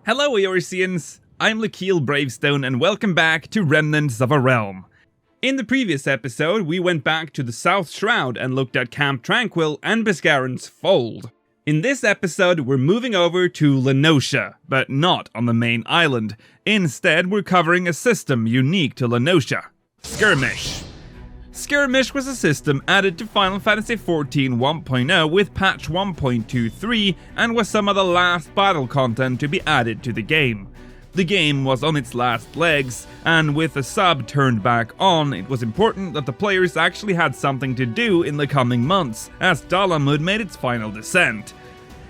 Hello Eorzeans, I'm Lakeel Bravestone and welcome back to Remnants of a Realm. In the previous episode, we went back to the South Shroud and looked at Camp Tranquil and Biscarin's Fold. In this episode, we're moving over to Lenosha, but not on the main island. Instead, we're covering a system unique to Lenosha, Skirmish. Skirmish was a system added to Final Fantasy XIV 1.0 with patch 1.23 and was some of the last battle content to be added to the game. The game was on its last legs, and with the sub turned back on, it was important that the players actually had something to do in the coming months, as Dalamud made its final descent.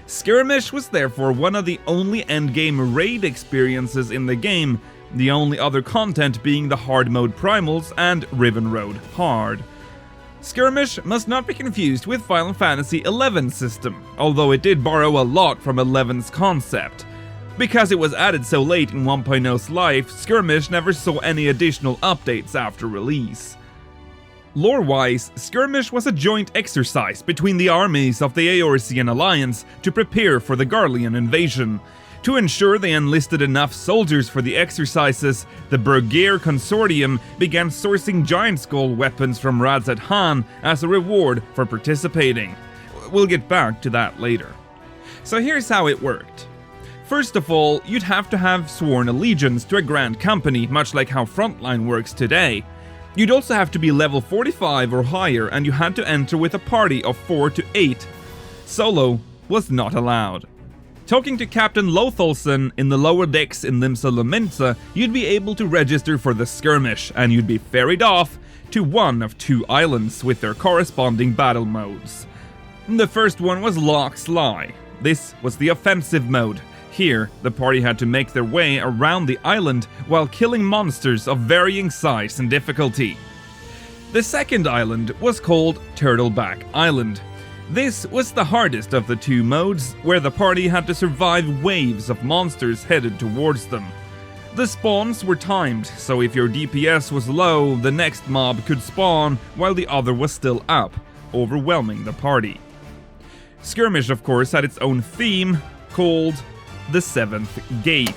Skirmish was therefore one of the only endgame raid experiences in the game, the only other content being the hard mode primals and Riven Road Hard. Skirmish must not be confused with Final Fantasy XI's system, although it did borrow a lot from XI's concept. Because it was added so late in 1.0's life, Skirmish never saw any additional updates after release. Lore-wise, Skirmish was a joint exercise between the armies of the Eorzean Alliance to prepare for the Garlean invasion. To ensure they enlisted enough soldiers for the exercises, the Bergir Consortium began sourcing Giant Skull weapons from Radzat Han as a reward for participating. We'll get back to that later. So here's how it worked. First of all, you'd have to have sworn allegiance to a Grand Company, much like how Frontline works today. You'd also have to be level 45 or higher, and you had to enter with a party of 4 to 8. Solo was not allowed. Talking to Captain Lothalson in the lower decks in Limsa Lominsa, you'd be able to register for the Skirmish, and you'd be ferried off to one of 2 islands with their corresponding battle modes. The first one was Loch Sly. This was the offensive mode. Here, the party had to make their way around the island while killing monsters of varying size and difficulty. The second island was called Turtleback Island. This was the hardest of the 2 modes, where the party had to survive waves of monsters headed towards them. The spawns were timed, so if your DPS was low, the next mob could spawn while the other was still up, overwhelming the party. Skirmish, of course, had its own theme, called the Seventh Gate.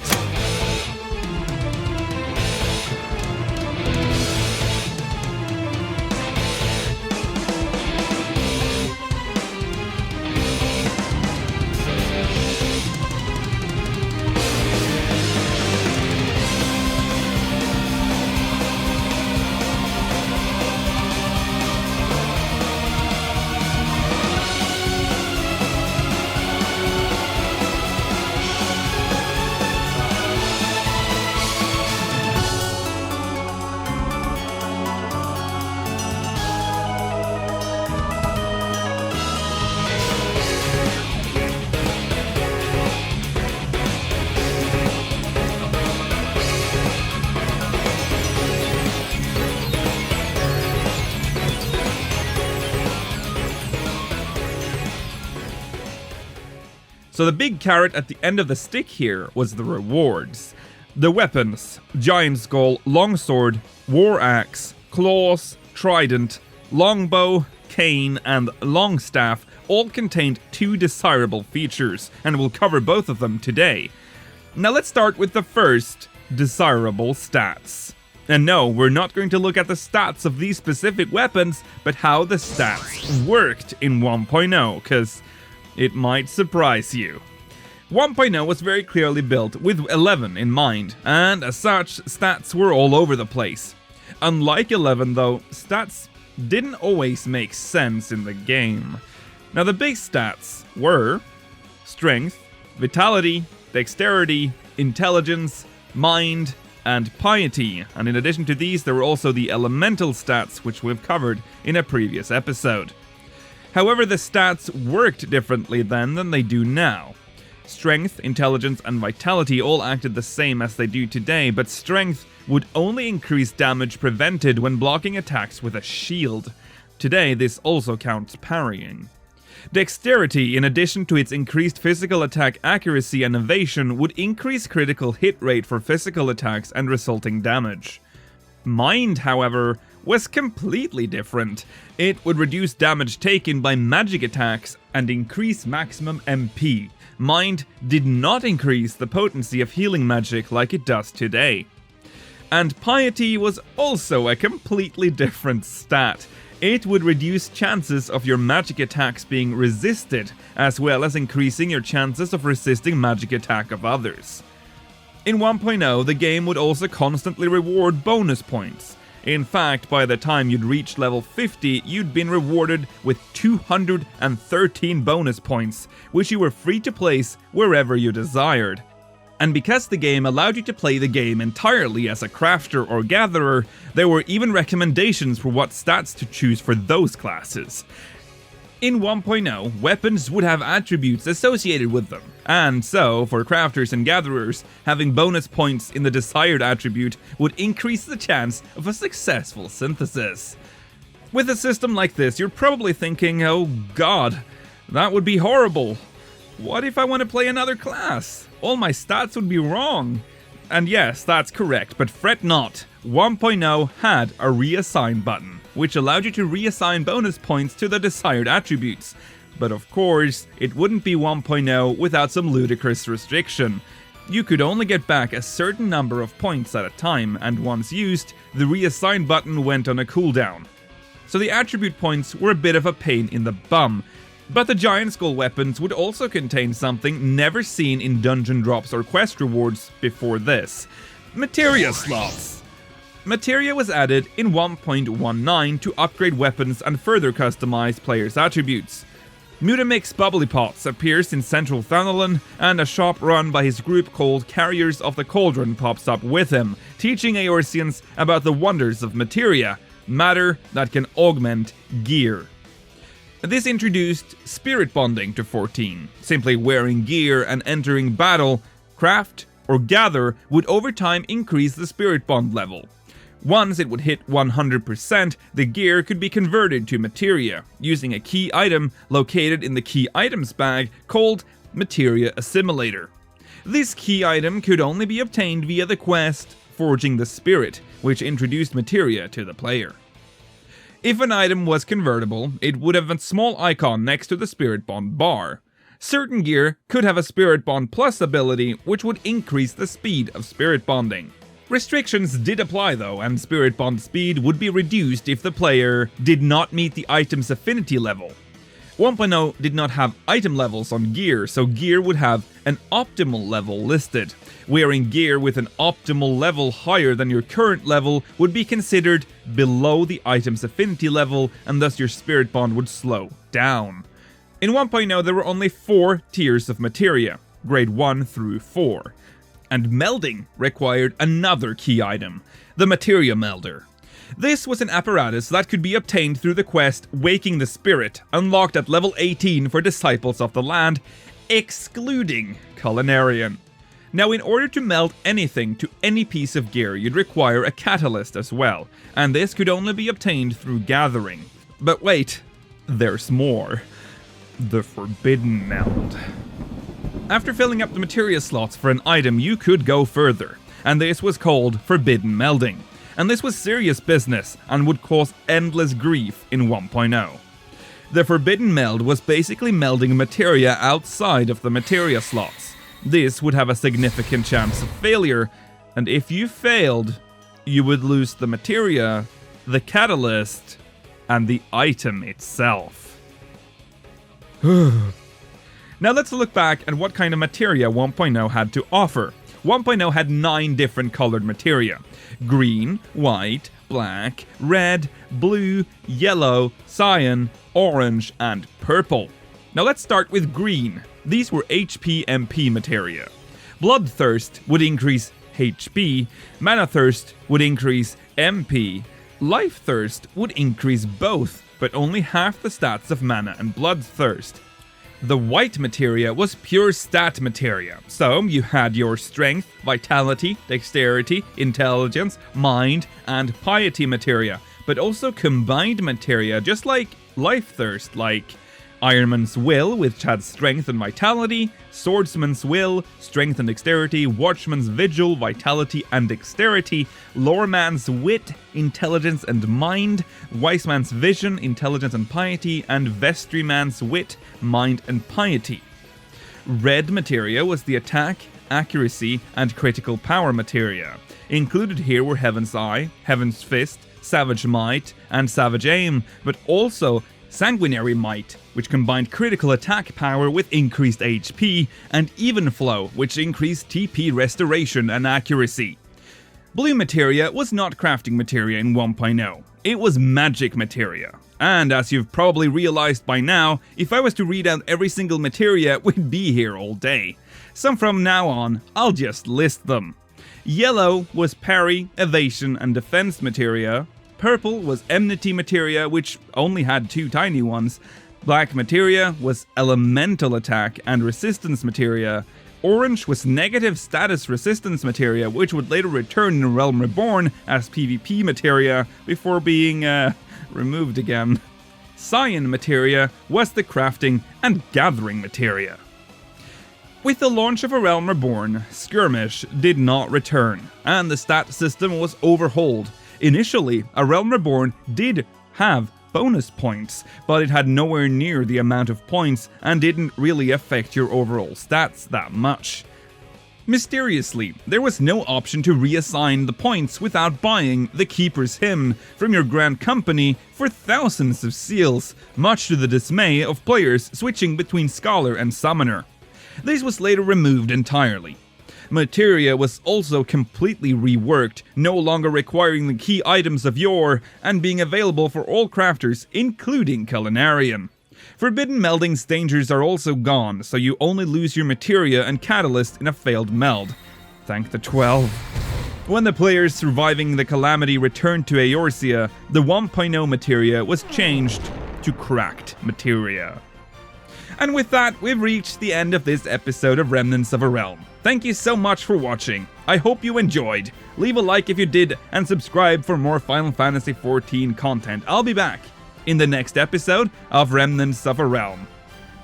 So the big carrot at the end of the stick here was the rewards. The weapons: Giant Skull, Longsword, War Axe, Claws, Trident, Longbow, Cane, and Longstaff all contained 2 desirable features, and we'll cover both of them today. Now let's start with the first, desirable stats. And no, we're not going to look at the stats of these specific weapons, but how the stats worked in 1.0, because it might surprise you. 1.0 was very clearly built with 11 in mind, and as such, stats were all over the place. Unlike 11 though, stats didn't always make sense in the game. Now the big stats were Strength, Vitality, Dexterity, Intelligence, Mind, and Piety, and in addition to these there were also the elemental stats, which we've covered in a previous episode. However, the stats worked differently then than they do now. Strength, Intelligence, and Vitality all acted the same as they do today, but Strength would only increase damage prevented when blocking attacks with a shield. Today, this also counts parrying. Dexterity, in addition to its increased physical attack accuracy and evasion, would increase critical hit rate for physical attacks and resulting damage. Mind, however, was completely different. It would reduce damage taken by magic attacks and increase maximum MP. Mind did not increase the potency of healing magic like it does today. And Piety was also a completely different stat. It would reduce chances of your magic attacks being resisted, as well as increasing your chances of resisting magic attack of others. In 1.0, the game would also constantly reward bonus points. In fact, by the time you'd reached level 50, you'd been rewarded with 213 bonus points, which you were free to place wherever you desired. And because the game allowed you to play the game entirely as a crafter or gatherer, there were even recommendations for what stats to choose for those classes. In 1.0, weapons would have attributes associated with them, and so, for crafters and gatherers, having bonus points in the desired attribute would increase the chance of a successful synthesis. With a system like this, you're probably thinking, oh god, that would be horrible. What if I want to play another class? All my stats would be wrong. And yes, that's correct, but fret not. 1.0 had a reassign button, which allowed you to reassign bonus points to the desired attributes. But of course, it wouldn't be 1.0 without some ludicrous restriction. You could only get back a certain number of points at a time, and once used, the reassign button went on a cooldown. So the attribute points were a bit of a pain in the bum. But the giant skull weapons would also contain something never seen in dungeon drops or quest rewards before this: Materia slots. Materia was added in 1.19 to upgrade weapons and further customize players' attributes. Mutamix Bubbly Pots appears in Central Thanalan, and a shop run by his group called Carriers of the Cauldron pops up with him, teaching Eorzeans about the wonders of materia, matter that can augment gear. This introduced spirit bonding to 14. Simply wearing gear and entering battle, craft, or gather would over time increase the spirit bond level. Once it would hit 100%, the gear could be converted to materia, using a key item located in the key items bag called Materia Assimilator. This key item could only be obtained via the quest Forging the Spirit, which introduced materia to the player. If an item was convertible, it would have a small icon next to the Spirit Bond bar. Certain gear could have a Spirit Bond Plus ability, which would increase the speed of spirit bonding. Restrictions did apply though, and Spirit Bond speed would be reduced if the player did not meet the item's affinity level. 1.0 did not have item levels on gear, so gear would have an optimal level listed. Wearing gear with an optimal level higher than your current level would be considered below the item's affinity level, and thus your spirit bond would slow down. In 1.0 there were only 4 tiers of materia, grade 1 through 4. And melding required another key item, the Materia Melder. This was an apparatus that could be obtained through the quest Waking the Spirit, unlocked at level 18 for Disciples of the Land, excluding Culinarian. Now, in order to meld anything to any piece of gear, you'd require a catalyst as well, and this could only be obtained through gathering. But wait, there's more. The Forbidden Meld. After filling up the materia slots for an item, you could go further, and this was called Forbidden Melding. And this was serious business, and would cause endless grief in 1.0. The Forbidden Meld was basically melding materia outside of the materia slots. This would have a significant chance of failure, and if you failed, you would lose the materia, the catalyst, and the item itself. Now let's look back at what kind of materia 1.0 had to offer. 1.0 had 9 different colored materia: green, white, black, red, blue, yellow, cyan, orange, and purple. Now let's start with green. These were HP MP materia. Bloodthirst would increase HP, Mana Thirst would increase MP, Life Thirst would increase both, but only half the stats of Mana and Bloodthirst. The white materia was pure stat materia, so you had your strength, vitality, dexterity, intelligence, mind, and piety materia, but also combined materia, just like life thirst, like Ironman's Will, which had strength and vitality, Swordsman's Will, strength and dexterity, Watchman's Vigil, vitality and dexterity, Loreman's Wit, intelligence and mind, Wiseman's Vision, intelligence and piety, and Vestryman's Wit, mind and piety. Red materia was the attack, accuracy, and critical power materia. Included here were Heaven's Eye, Heaven's Fist, Savage Might, and Savage Aim, but also Sanguinary Might, which combined critical attack power with increased HP, and Even Flow, which increased TP restoration and accuracy. Blue materia was not crafting materia in 1.0, it was magic materia. And as you've probably realized by now, if I was to read out every single materia, we'd be here all day. So from now on, I'll just list them. Yellow was parry, evasion, and defense materia. Purple was enmity materia, which only had 2 tiny ones. Black materia was elemental attack and resistance materia. Orange was negative status resistance materia, which would later return in Realm Reborn as PvP materia before being removed again. Cyan materia was the crafting and gathering materia. With the launch of A Realm Reborn, Skirmish did not return, and the stat system was overhauled. Initially, A Realm Reborn did have bonus points, but it had nowhere near the amount of points and didn't really affect your overall stats that much. Mysteriously, there was no option to reassign the points without buying the Keeper's Hymn from your Grand Company for thousands of seals, much to the dismay of players switching between Scholar and Summoner. This was later removed entirely. Materia was also completely reworked, no longer requiring the key items of yore, and being available for all crafters, including Culinarian. Forbidden melding's dangers are also gone, so you only lose your materia and catalyst in a failed meld. Thank the 12. When the players surviving the calamity returned to Eorzea, the 1.0 materia was changed to cracked materia. And with that, we've reached the end of this episode of Remnants of a Realm. Thank you so much for watching. I hope you enjoyed. Leave a like if you did, and subscribe for more Final Fantasy XIV content. I'll be back in the next episode of Remnants of a Realm.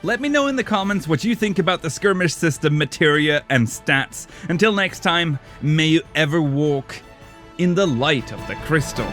Let me know in the comments what you think about the Skirmish system, materia, and stats. Until next time, may you ever walk in the light of the crystal.